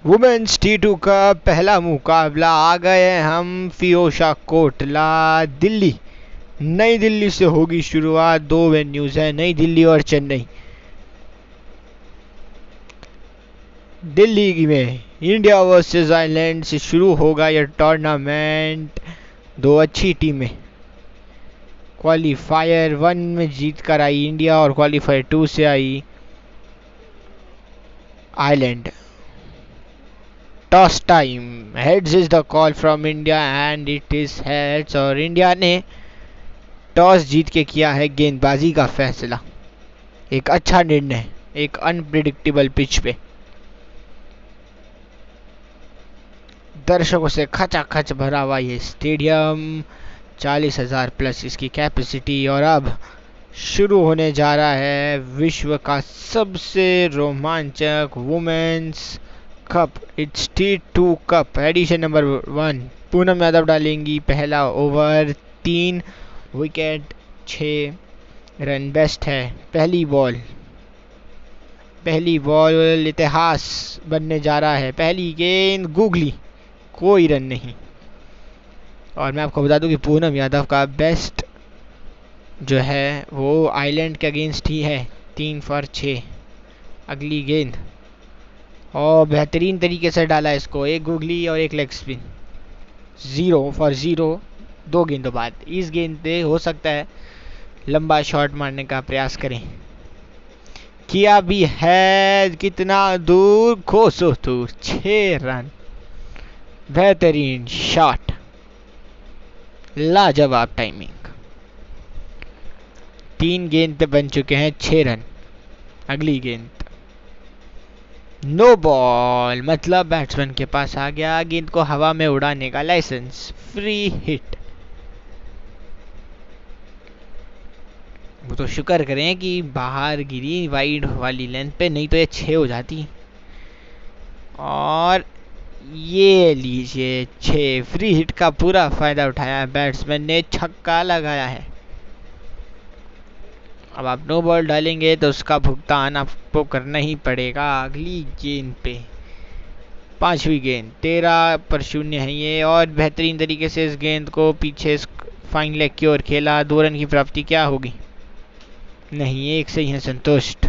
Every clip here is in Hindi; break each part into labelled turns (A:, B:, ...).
A: वुमेन्स T2 का पहला मुकाबला आ गए हम फिरोशा कोटला दिल्ली। नई दिल्ली से होगी शुरुआत। दो वेन्यूज है, नई दिल्ली और चेन्नई। दिल्ली में इंडिया वर्सेस आयरलैंड से शुरू होगा यह टूर्नामेंट। दो अच्छी टीमें क्वालिफायर 1 में जीत कर आई इंडिया और क्वालिफायर 2 से आई Ireland. Toss time, heads is the call from India and it is heads. और इंडिया ने टॉस जीत के किया है गेंदबाजी का फैसला। एक अच्छा निर्णय एक अनप्रिडिक्टेबल पिच पे। दर्शकों से खचाखच भरा हुआ ये स्टेडियम, 40,000 प्लस इसकी कैपेसिटी। और अब शुरू होने जा रहा है विश्व का सबसे रोमांचक women's cup. It's T2 cup edition number 1। Poonam Yadav डालेंगी पहला ओवर। 3 विकेट 6 रन बेस्ट है। पहली बॉल इतिहास बनने जा रहा है। पहली गेंद गूगली, कोई रन नहीं। और मैं आपको बता दूं कि पूनम यादव का बेस्ट जो है वो आइलैंड के अगेंस्ट ही है, 3 फॉर 6। अगली गेंद और बेहतरीन तरीके से डाला इसको, एक गूगली और एक लेग स्पिन। 0 फॉर 0 दो गेंदों बाद। इस गेंद पे हो सकता है लंबा शॉट मारने का प्रयास करें। किया भी है, कितना दूर, कोसों दूर, 6 रन। बेहतरीन शॉट, लाजवाब टाइमिंग। 3 गेंद पे बन चुके हैं 6 रन। अगली गेंद नो बॉल, मतलब बैट्समैन के पास आ गया गेंद को हवा में उड़ाने का लाइसेंस। Free hit. वो तो शुक्र करें कि बाहर गिरी वाइड वाली लेंथ पे, नहीं तो ये 6 हो जाती। और ये लीजिए 6। फ्री हिट का पूरा फायदा उठाया बैट्समैन ने, छक्का लगाया है। अब आप नो बॉल डालेंगे तो उसका भुगतान आपको करना ही पड़ेगा अगली गेंद पे। 5वीं गेंद 13 पर 0 है ये। और बेहतरीन तरीके से इस गेंद को पीछे फाइन लेग की ओर खेला। 2 रन की प्राप्ति क्या होगी? नहीं, एक से ही है संतुष्ट।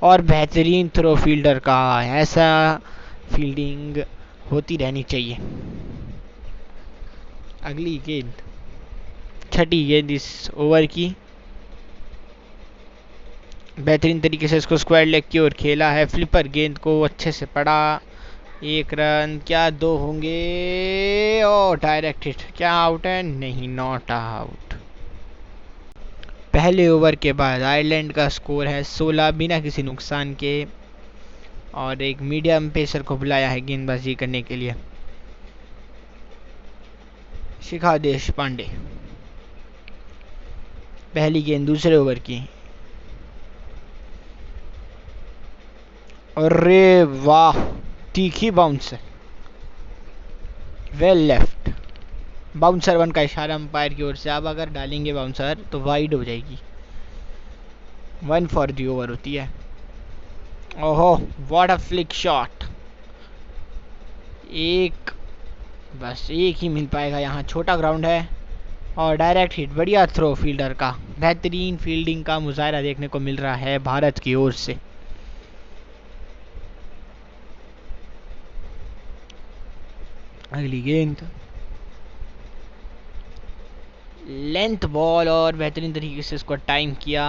A: और बेहतरीन थ्रो फील्डर का, ऐसा फील्डिंग होती रहनी चाहिए। अगली गेंद 6ठी गेंद इस ओवर की। बेहतरीन तरीके से इसको स्क्वायर लेग की ओर खेला है। फ्लिपर गेंद को अच्छे से पड़ा। 1 रन, क्या 2 होंगे? ओ डायरेक्ट हिट, क्या आउट है? नहीं, नॉट आउट। पहले ओवर के बाद आयरलैंड का स्कोर है 16 बिना किसी नुकसान के। और एक मीडियम पेसर को बुलाया है गेंदबाजी करने के लिए, शिखा देश पांडे। पहली गेंद दूसरे ओवर की। अरे वाह, तीखी बाउंसर, वेल लेफ्ट। बाउंसर 1 का इशारा अंपायर की ओर से। अब अगर डालेंगे बाउंसर तो वाइड हो जाएगी। 1 फॉर दी ओवर होती है। ओहो, व्हाट अ फ्लिक शॉट। बस एक ही मिल पाएगा यहाँ, छोटा ग्राउंड है। और डायरेक्ट हिट, बढ़िया थ्रो फील्डर का। बेहतरीन फील्डिंग का मुजाहरा देखने को मिल रहा है भारत की ओर से। अगली गेंद लेंथ बॉल और बेहतरीन तरीके से इसको टाइम किया।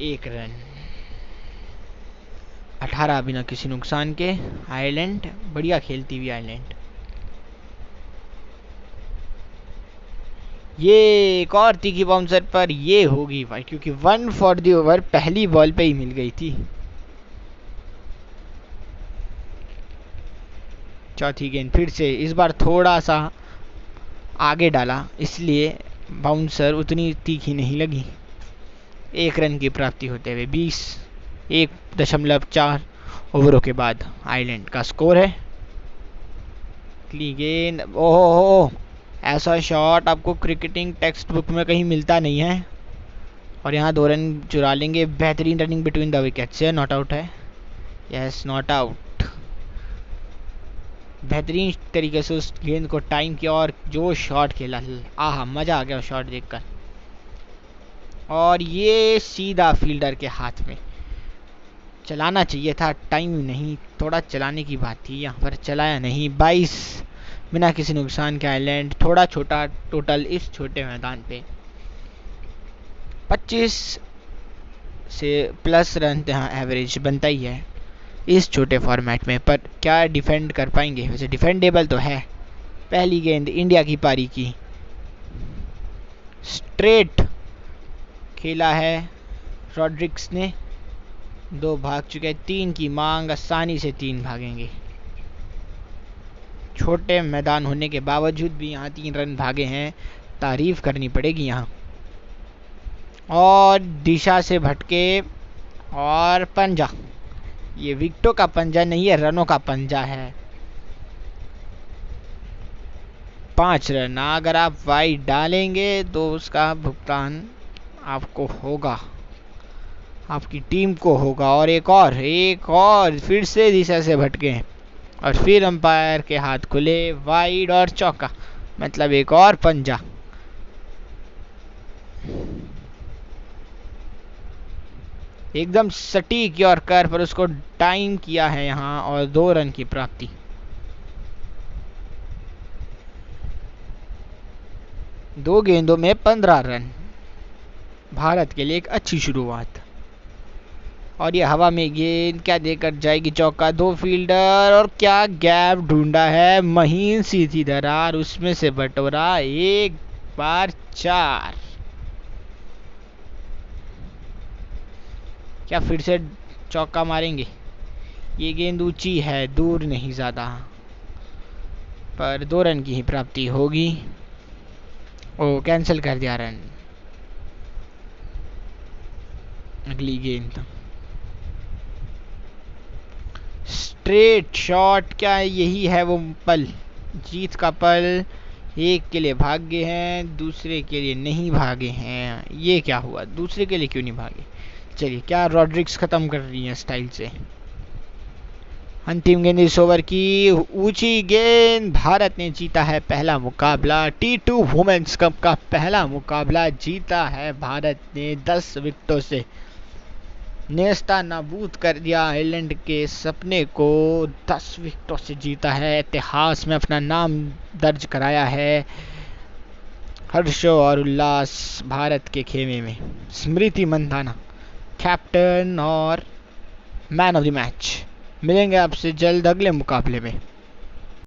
A: 1 रन। 18 बिना किसी नुकसान के। आयरलैंड बढ़िया खेलती हुई आयरलैंड। ये एक और तीखी बाउंसर पर ये होगी भाई, क्योंकि 1 फॉर दी ओवर पहली बॉल पे ही मिल गई थी। चौथी गेंद फिर से, इस बार थोड़ा सा आगे डाला, इसलिए बाउंसर उतनी तीखी नहीं लगी। 1 रन की प्राप्ति होते हुए 1.4 ओवरों के बाद आयरलैंड का स्कोर है। अगली गेंद, ओहो, ऐसा शॉट आपको क्रिकेटिंग टेक्स्ट बुक में कहीं मिलता नहीं है। और यहाँ 2 रन चुरा लेंगे। बेहतरीन रनिंग बिटवीन द विकेट से, नॉट आउट है। Yes, not out. बेहतरीन तरीके से उस गेंद को टाइम किया और जो शॉट खेला, आहा मज़ा आ गया शॉट देखकर। और ये सीधा फील्डर के हाथ में। चलाना चाहिए था, टाइम नहीं, थोड़ा चलाने की बात थी, यहाँ पर चलाया नहीं। 22 बिना किसी नुकसान के आइलैंड, थोड़ा छोटा टोटल इस छोटे मैदान पे। 25 से प्लस रन यहाँ एवरेज बनता ही है इस छोटे फॉर्मेट में, पर क्या डिफेंड कर पाएंगे? वैसे डिफेंडेबल तो है। पहली गेंद इंडिया की पारी की, स्ट्रेट खेला है रॉड्रिक्स ने, 2 भाग चुके, 3 की मांग, आसानी से 3 भागेंगे। छोटे मैदान होने के बावजूद भी यहाँ 3 रन भागे हैं, तारीफ करनी पड़ेगी यहाँ। और दिशा से भटके और पंजा, ये विकेटों का पंजा नहीं है, रनों का पंजा है। 5 रन, अगर आप वाइड डालेंगे तो उसका भुगतान आपको होगा, आपकी टीम को होगा। और एक और फिर से दिशा से भटके और फिर अंपायर के हाथ खुले, वाइड और चौका, मतलब एक और पंजा। एकदम सटीक यॉर्कर पर उसको टाइम किया है यहाँ और 2 रन की प्राप्ति। दो गेंदों में 15 रन, भारत के लिए एक अच्छी शुरुआत। और ये हवा में गेंद क्या देकर जाएगी, चौका। 2 फील्डर और क्या गैप ढूंढा है, महीन सीधी दरार, उसमें से बटोरा, एक बार 4। क्या फिर से चौका मारेंगे? ये गेंद ऊंची है, दूर नहीं ज़्यादा, पर 2 रन की ही प्राप्ति होगी। ओ, कैंसिल कर दिया रन। अगली गेंद स्ट्रेट शॉट, क्या यही है वो पल, जीत का पल? एक के लिए भागे हैं, दूसरे के लिए नहीं भागे हैं। ये क्या हुआ, दूसरे के लिए क्यों नहीं भागे? चलिए, क्या रॉड्रिक्स खत्म कर रही है स्टाइल से। अंतिम गेंद इस ओवर की, ऊंची गेंद, भारत ने जीता है पहला मुकाबला। T2 वुमेन्स कप का पहला मुकाबला जीता है भारत ने 10 विकेटों से, नेस्ता नाबूद कर दिया आयरलैंड के सपने को, 10 विकेटों से जीता है, इतिहास में अपना नाम दर्ज कराया है। हर्षो और उल्लास भारत के खेमे में। स्मृति मंधाना कैप्टन और मैन ऑफ द मैच। मिलेंगे आपसे जल्द अगले मुकाबले में।